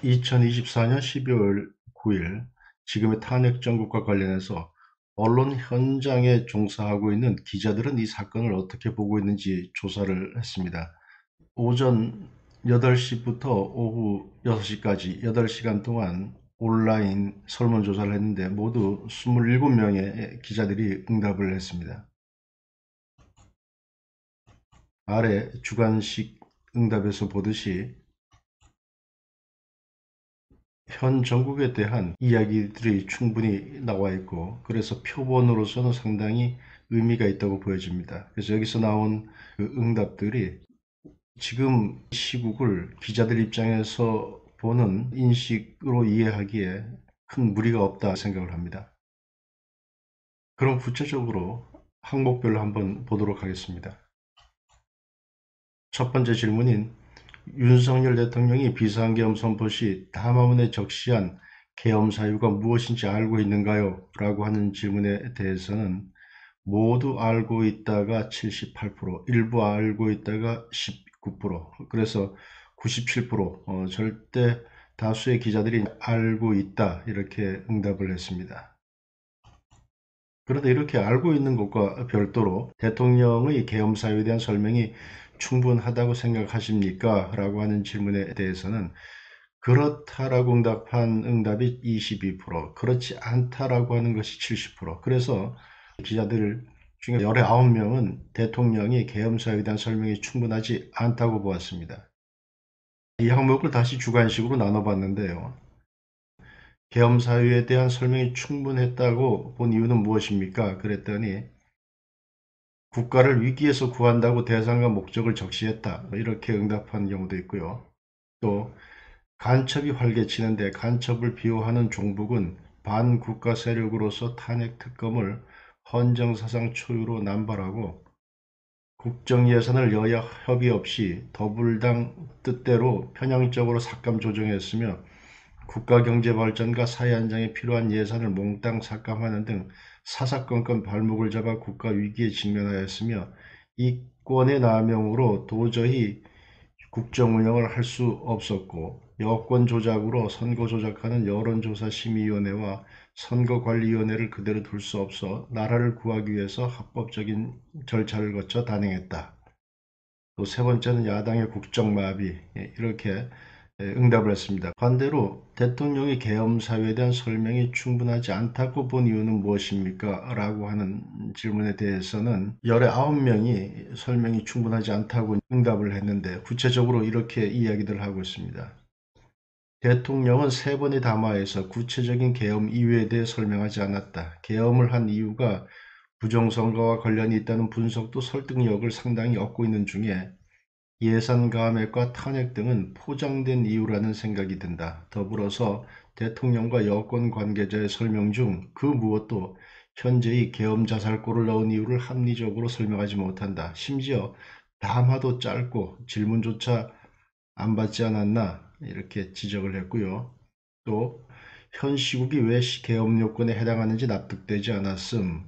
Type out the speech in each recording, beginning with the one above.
2024년 12월 9일 지금의 탄핵 정국과 관련해서 언론 현장에 종사하고 있는 기자들은 이 사건을 어떻게 보고 있는지 조사를 했습니다. 오전 8시부터 오후 6시까지 8시간 동안 온라인 설문조사를 했는데 모두 27명의 기자들이 응답을 했습니다. 아래 주관식 응답에서 보듯이 현 정국에 대한 이야기들이 충분히 나와 있고, 그래서 표본으로서는 상당히 의미가 있다고 보여집니다. 그래서 여기서 나온 그 응답들이 지금 시국을 기자들 입장에서 보는 인식으로 이해하기에 큰 무리가 없다 생각을 합니다. 그럼 구체적으로 항목별로 한번 보도록 하겠습니다. 첫 번째 질문인 윤석열 대통령이 비상계엄 선포 시 담화문에 적시한 계엄 사유가 무엇인지 알고 있는가요? 라고 하는 질문에 대해서는 모두 알고 있다가 78%, 일부 알고 있다가 19%, 그래서 97%, 절대 다수의 기자들이 알고 있다 이렇게 응답을 했습니다. 그런데 이렇게 알고 있는 것과 별도로 대통령의 계엄 사유에 대한 설명이 충분하다고 생각하십니까? 라고 하는 질문에 대해서는 그렇다라고 응답한 응답이 22%, 그렇지 않다라고 하는 것이 70%. 그래서 기자들 중에 19명은 대통령이 계엄 사유에 대한 설명이 충분하지 않다고 보았습니다. 이 항목을 다시 주관식으로 나눠봤는데요. 계엄 사유에 대한 설명이 충분했다고 본 이유는 무엇입니까? 그랬더니 국가를 위기에서 구한다고 대상과 목적을 적시했다, 이렇게 응답한 경우도 있고요. 또 간첩이 활개치는데 간첩을 비호하는 종북은 반국가 세력으로서 탄핵 특검을 헌정사상 초유로 남발하고 국정예산을 여야 협의 없이 더불당 뜻대로 편향적으로 삭감 조정했으며 국가경제발전과 사회안정에 필요한 예산을 몽땅 삭감하는 등 사사건건 발목을 잡아 국가 위기에 직면하였으며 이권의 남용으로 도저히 국정운영을 할 수 없었고 여권 조작으로 선거 조작하는 여론조사심의위원회와 선거관리위원회를 그대로 둘 수 없어 나라를 구하기 위해서 합법적인 절차를 거쳐 단행했다. 또 세 번째는 야당의 국정마비, 이렇게 응답을 했습니다. 반대로 대통령의 계엄 사유에 대한 설명이 충분하지 않다고 본 이유는 무엇입니까? 라고 하는 질문에 대해서는 19명이 설명이 충분하지 않다고 응답을 했는데 구체적으로 이렇게 이야기를 하고 있습니다. 대통령은 세 번의 담화에서 구체적인 계엄 이유에 대해 설명하지 않았다. 계엄을 한 이유가 부정선거와 관련이 있다는 분석도 설득력을 상당히 얻고 있는 중에 예산 감액과 탄핵 등은 포장된 이유라는 생각이 든다. 더불어서 대통령과 여권 관계자의 설명 중 그 무엇도 현재의 계엄 자살골을 넣은 이유를 합리적으로 설명하지 못한다. 심지어 담화도 짧고 질문조차 안 받지 않았나, 이렇게 지적을 했고요. 또 현 시국이 왜 계엄 요건에 해당하는지 납득되지 않았음,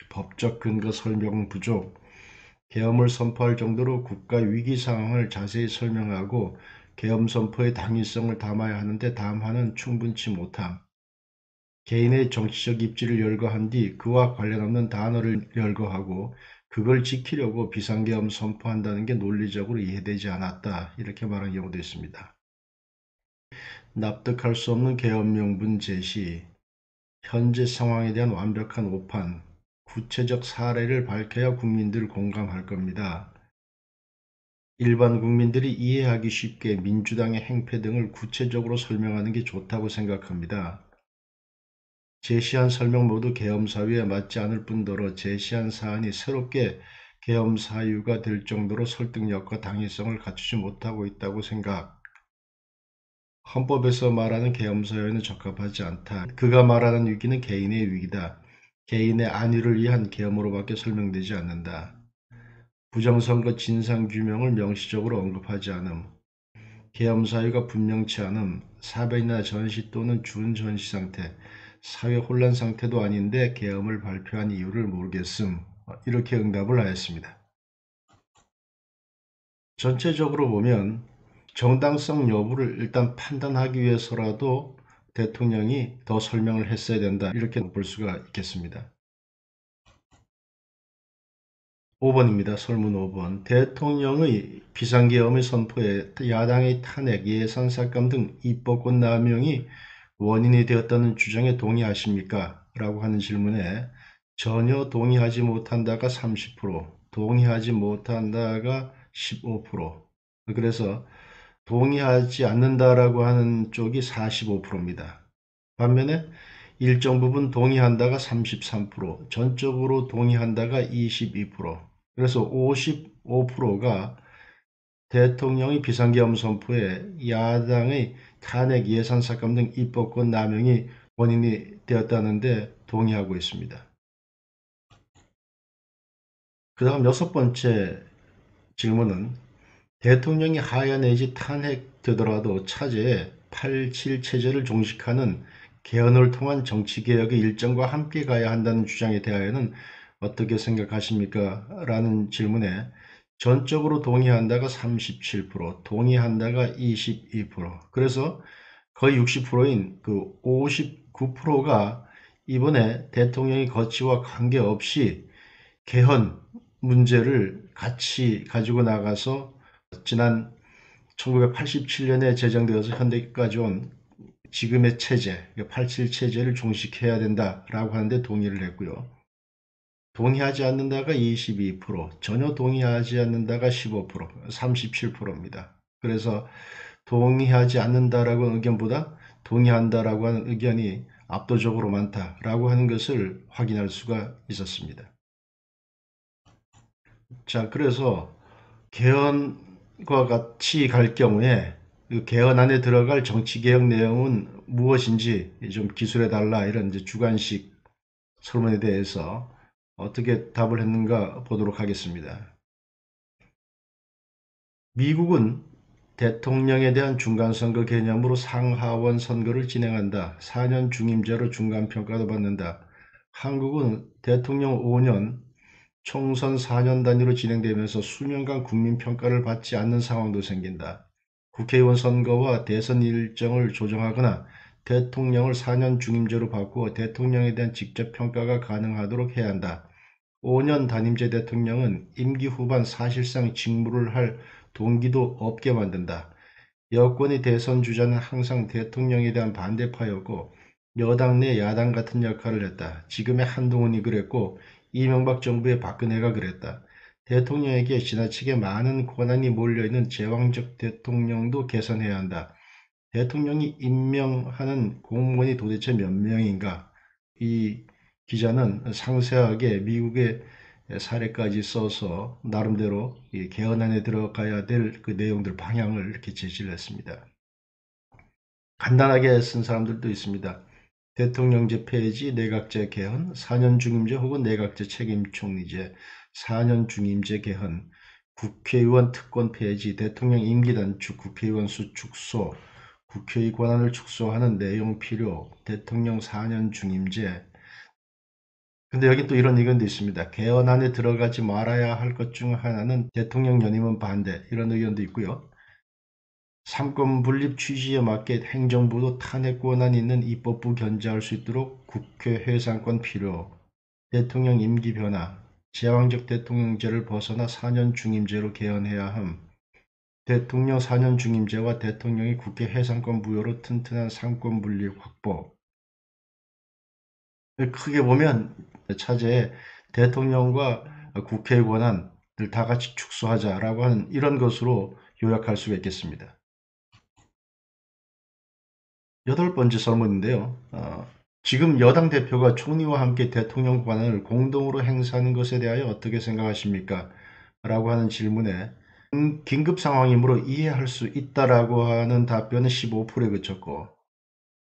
법적 근거 설명 부족, 계엄을 선포할 정도로 국가 위기 상황을 자세히 설명하고 계엄 선포의 당위성을 담아야 하는데 담화는 충분치 못함, 개인의 정치적 입지를 열거한 뒤 그와 관련 없는 단어를 열거하고 그걸 지키려고 비상계엄 선포한다는 게 논리적으로 이해되지 않았다, 이렇게 말한 경우도 있습니다. 납득할 수 없는 계엄 명분 제시, 현재 상황에 대한 완벽한 오판, 구체적 사례를 밝혀야 국민들 공감할 겁니다. 일반 국민들이 이해하기 쉽게 민주당의 행패 등을 구체적으로 설명하는 게 좋다고 생각합니다. 제시한 설명 모두 계엄 사유에 맞지 않을 뿐더러 제시한 사안이 새롭게 계엄 사유가 될 정도로 설득력과 당위성을 갖추지 못하고 있다고 생각. 헌법에서 말하는 계엄 사유에는 적합하지 않다. 그가 말하는 위기는 개인의 위기다. 개인의 안위를 위한 계엄으로밖에 설명되지 않는다. 부정선거 진상규명을 명시적으로 언급하지 않음. 계엄 사유가 분명치 않음, 사변이나 전시 또는 준전시 상태, 사회 혼란 상태도 아닌데 계엄을 발표한 이유를 모르겠음, 이렇게 응답을 하였습니다. 전체적으로 보면 정당성 여부를 일단 판단하기 위해서라도 대통령이 더 설명을 했어야 된다. 이렇게 볼 수가 있겠습니다. 5번입니다. 설문 5번. 대통령의 비상계엄의 선포에 야당의 탄핵, 예산 삭감 등 입법권 남용이 원인이 되었다는 주장에 동의하십니까? 라고 하는 질문에 전혀 동의하지 못한다가 30%, 동의하지 못한다가 15%, 그래서 동의하지 않는다라고 하는 쪽이 45%입니다. 반면에 일정 부분 동의한다가 33%, 전적으로 동의한다가 22%, 그래서 55%가 대통령의 비상계엄 선포에 야당의 탄핵 예산 삭감 등 입법권 남용이 원인이 되었다는데 동의하고 있습니다. 그 다음 6번째 질문은 대통령이 하야 내지 탄핵되더라도 차제에 87 체제를 종식하는 개헌을 통한 정치개혁의 일정과 함께 가야 한다는 주장에 대하여는 어떻게 생각하십니까? 라는 질문에 전적으로 동의한다가 37%, 동의한다가 22%, 그래서 거의 60%인 그 59%가 이번에 대통령의 거취와 관계없이 개헌 문제를 같이 가지고 나가서 지난 1987년에 제정되어서 현대까지 온 지금의 체제, 87 체제를 종식해야 된다라고 하는데 동의를 했고요. 동의하지 않는다가 22%, 전혀 동의하지 않는다가 15%, 37%입니다. 그래서 동의하지 않는다라고 하는 의견보다 동의한다라고 하는 의견이 압도적으로 많다라고 하는 것을 확인할 수가 있었습니다. 자, 그래서 개헌과 같이 갈 경우에 그 개헌 안에 들어갈 정치개혁 내용은 무엇인지 좀 기술해달라, 이런 이제 주관식 설문에 대해서 어떻게 답을 했는가 보도록 하겠습니다. 미국은 대통령에 대한 중간선거 개념으로 상하원 선거를 진행한다. 4년 중임제로 중간평가도 받는다. 한국은 대통령 5년, 총선 4년 단위로 진행되면서 수년간 국민평가를 받지 않는 상황도 생긴다. 국회의원 선거와 대선 일정을 조정하거나 대통령을 4년 중임제로 바꾸어 대통령에 대한 직접 평가가 가능하도록 해야 한다. 5년 단임제 대통령은 임기 후반 사실상 직무를 할 동기도 없게 만든다. 여권의 대선 주자는 항상 대통령에 대한 반대파였고 여당 내 야당 같은 역할을 했다. 지금의 한동훈이 그랬고 이명박 정부의 박근혜가 그랬다. 대통령에게 지나치게 많은 권한이 몰려있는 제왕적 대통령도 개선해야 한다. 대통령이 임명하는 공무원이 도대체 몇 명인가? 이 기자는 상세하게 미국의 사례까지 써서 나름대로 개헌안에 들어가야 될 그 내용들 방향을 이렇게 제시를 했습니다. 간단하게 쓴 사람들도 있습니다. 대통령제 폐지, 내각제 개헌, 4년 중임제 혹은 내각제 책임총리제, 4년 중임제 개헌, 국회의원 특권 폐지, 대통령 임기 단축, 국회의원 수 축소, 국회의 권한을 축소하는 내용 필요, 대통령 4년 중임제. 근데 여기 또 이런 의견도 있습니다. 개헌안에 들어가지 말아야 할 것 중 하나는 대통령 연임은 반대, 이런 의견도 있고요. 삼권 분립 취지에 맞게 행정부도 탄핵 권한이 있는 입법부 견제할 수 있도록 국회 해산권 필요, 대통령 임기 변화, 제왕적 대통령제를 벗어나 4년 중임제로 개헌해야 함, 대통령 4년 중임제와 대통령이 국회 해산권 부여로 튼튼한 상권 분립 확보. 크게 보면 차제에 대통령과 국회의 권한을 다 같이 축소하자라고 하는 이런 것으로 요약할 수가 있겠습니다. 8번째 설문인데요. 지금 여당 대표가 총리와 함께 대통령 권한을 공동으로 행사하는 것에 대하여 어떻게 생각하십니까? 라고 하는 질문에 긴급 상황이므로 이해할 수 있다라고 하는 답변은 15%에 그쳤고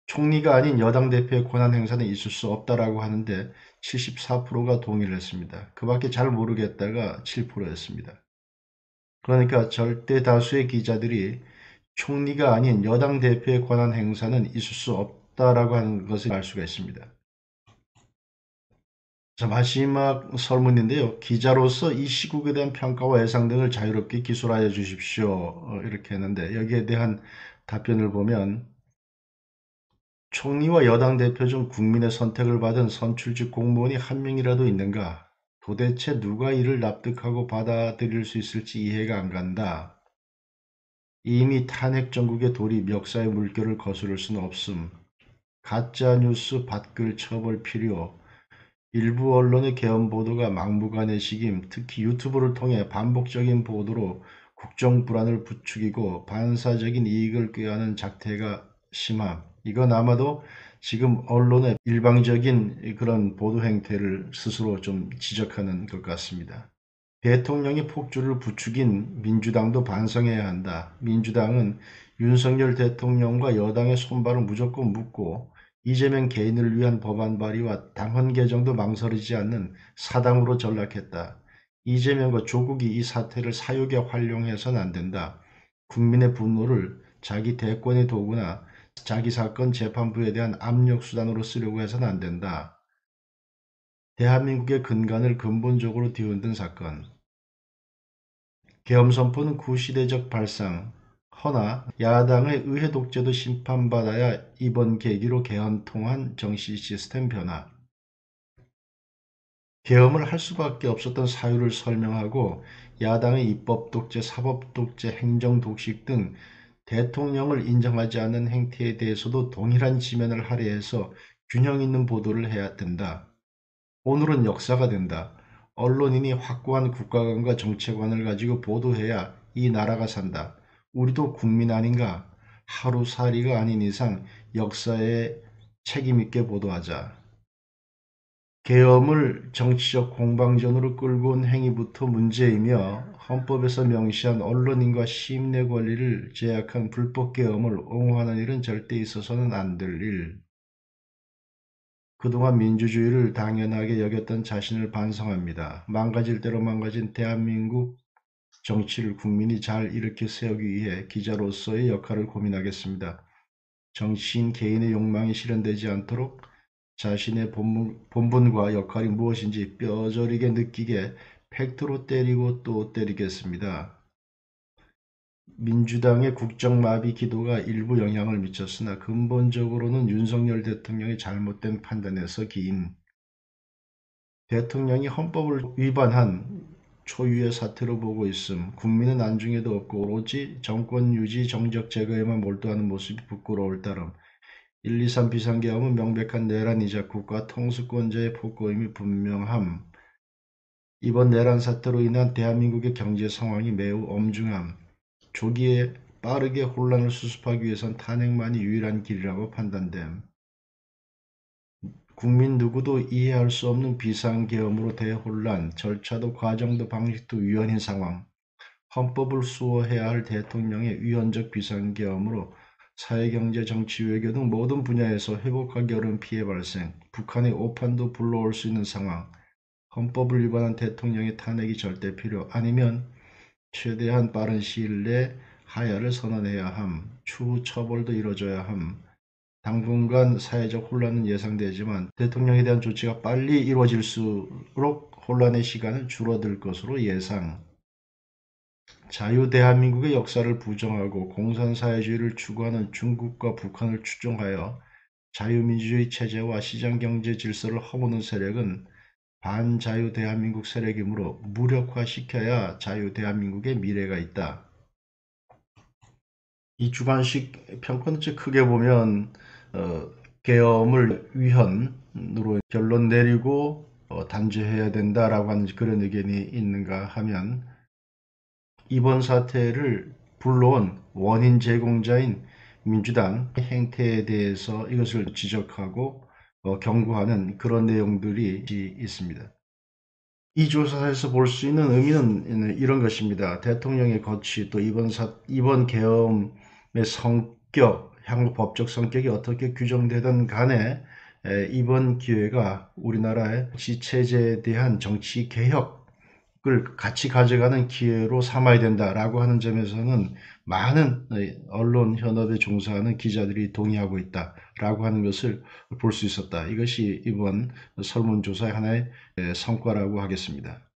총리가 아닌 여당 대표의 권한 행사는 있을 수 없다라고 하는데 74%가 동의를 했습니다. 그 밖에 잘 모르겠다가 7%였습니다. 그러니까 절대 다수의 기자들이 총리가 아닌 여당 대표의 권한 행사는 있을 수 없다라고 하는 것을 알 수가 있습니다. 자, 마지막 설문인데요. 기자로서 이 시국에 대한 평가와 예상 등을 자유롭게 기술하여 주십시오. 이렇게 했는데 여기에 대한 답변을 보면 총리와 여당 대표 중 국민의 선택을 받은 선출직 공무원이 한 명이라도 있는가? 도대체 누가 이를 납득하고 받아들일 수 있을지 이해가 안 간다. 이미 탄핵 정국의 돌이 역사의 물결을 거스를 수는 없음. 가짜뉴스 받글 처벌 필요. 일부 언론의 개헌 보도가 막무가내식임, 특히 유튜브를 통해 반복적인 보도로 국정 불안을 부추기고 반사적인 이익을 꾀하는 작태가 심함. 이건 아마도 지금 언론의 일방적인 그런 보도 행태를 스스로 좀 지적하는 것 같습니다. 대통령이 폭주를 부추긴 민주당도 반성해야 한다. 민주당은 윤석열 대통령과 여당의 손발을 무조건 묶고 이재명 개인을 위한 법안 발의와 당헌 개정도 망설이지 않는 사당으로 전락했다. 이재명과 조국이 이 사태를 사욕에 활용해서는 안 된다. 국민의 분노를 자기 대권의 도구나 자기 사건 재판부에 대한 압력 수단으로 쓰려고 해서는 안 된다. 대한민국의 근간을 근본적으로 뒤흔든 사건. 계엄선포는 구시대적 발상, 허나 야당의 의회 독재도 심판받아야 이번 계기로 개헌통한 정치 시스템 변화, 계엄을 할 수밖에 없었던 사유를 설명하고 야당의 입법 독재, 사법 독재, 행정 독식 등 대통령을 인정하지 않는 행태에 대해서도 동일한 지면을 할애해서 균형 있는 보도를 해야 된다. 오늘은 역사가 된다. 언론인이 확고한 국가관과 정체관을 가지고 보도해야 이 나라가 산다. 우리도 국민 아닌가? 하루살이가 아닌 이상 역사에 책임있게 보도하자. 계엄을 정치적 공방전으로 끌고 온 행위부터 문제이며 헌법에서 명시한 언론인과 시민의 권리를 제약한 불법 계엄을 옹호하는 일은 절대 있어서는 안 될 일. 그동안 민주주의를 당연하게 여겼던 자신을 반성합니다. 망가질 대로 망가진 대한민국 정치를 국민이 잘 일으켜 세우기 위해 기자로서의 역할을 고민하겠습니다. 정치인 개인의 욕망이 실현되지 않도록 자신의 본분과 역할이 무엇인지 뼈저리게 느끼게 팩트로 때리고 또 때리겠습니다. 민주당의 국정마비 기도가 일부 영향을 미쳤으나 근본적으로는 윤석열 대통령의 잘못된 판단에서 기인 대통령이 헌법을 위반한 초유의 사태로 보고 있음. 국민은 안중에도 없고 오로지 정권 유지 정적 제거에만 몰두하는 모습이 부끄러울 따름. 123 비상계엄은 명백한 내란이자 국가 통수권자의 폭거임이 분명함. 이번 내란 사태로 인한 대한민국의 경제 상황이 매우 엄중함. 조기에 빠르게 혼란을 수습하기 위해선 탄핵만이 유일한 길이라고 판단됨. 국민 누구도 이해할 수 없는 비상계엄으로 대혼란, 절차도 과정도 방식도 위헌인 상황, 헌법을 수호해야 할 대통령의 위헌적 비상계엄으로 사회, 경제, 정치, 외교 등 모든 분야에서 회복하기 어려운 피해 발생, 북한의 오판도 불러올 수 있는 상황, 헌법을 위반한 대통령의 탄핵이 절대 필요 아니면 최대한 빠른 시일 내 하야를 선언해야 함, 추후 처벌도 이뤄져야 함. 당분간 사회적 혼란은 예상되지만 대통령에 대한 조치가 빨리 이루어질수록 혼란의 시간은 줄어들 것으로 예상. 자유 대한민국의 역사를 부정하고 공산사회주의를 추구하는 중국과 북한을 추종하여 자유민주주의 체제와 시장경제 질서를 허무는 세력은 반자유 대한민국 세력이므로 무력화시켜야 자유 대한민국의 미래가 있다. 이 주관식 평가는 크게 보면 계엄을 위헌으로 결론 내리고 단죄해야 된다라고 하는 그런 의견이 있는가 하면 이번 사태를 불러온 원인 제공자인 민주당 행태에 대해서 이것을 지적하고 경고하는 그런 내용들이 있습니다. 이 조사에서 볼 수 있는 의미는 이런 것입니다. 대통령의 거취 또 이번 계엄의 성격, 향후 법적 성격이 어떻게 규정되든 간에 이번 기회가 우리나라의 지체제에 대한 정치 개혁 같이 가져가는 기회로 삼아야 된다라고 하는 점에서는 많은 언론 현업에 종사하는 기자들이 동의하고 있다라고 하는 것을 볼 수 있었다. 이것이 이번 설문조사의 하나의 성과라고 하겠습니다.